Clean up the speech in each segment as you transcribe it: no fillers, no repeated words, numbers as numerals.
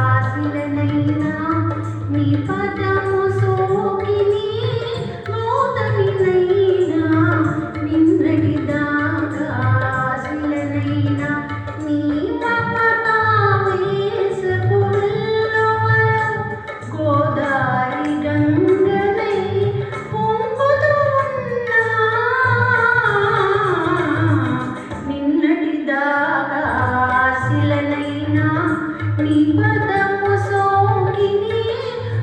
నిన్నటిదాసిలనైనా నీ పదము సోకిని మోదమినైనా నిన్నటిదాసిలనైనా నీ మమతా వేసపుల్లవర గోదారి గంగనై పొంగుతూ ఉన్నా నిన్నటిదాసిలనైనా నీ పదము సోకిని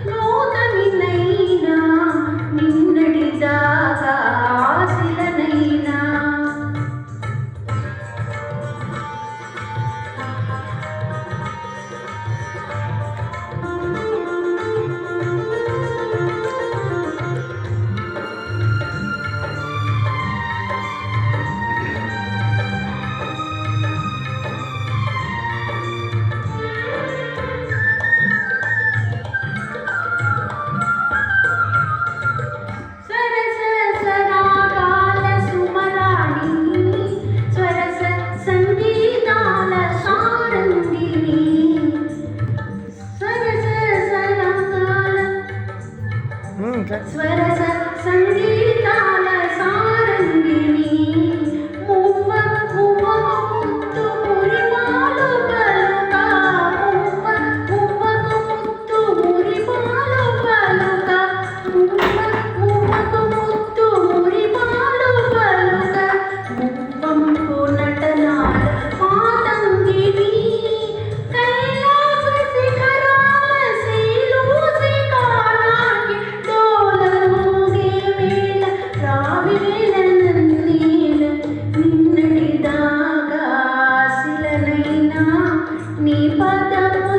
గౌతమినైనా నిన్నటిదాసిలనైనా స్వర సంగీతాల సారంగిని మువ్వ మువ్వ ముత్తు మురిపాలు పలుక మువ్వకు ముత్తు మురిపాలు పలుక మువ్వకు ముత్తు మురిపాలు పలుక మువ్వంపు నటనాల మాతంగిని కైలాస శిఖరాల శీలు శిఖరానికి డోలూగే వేళ రావేళ నందీల నిన్నటిదాసిలనైనా నీ పదము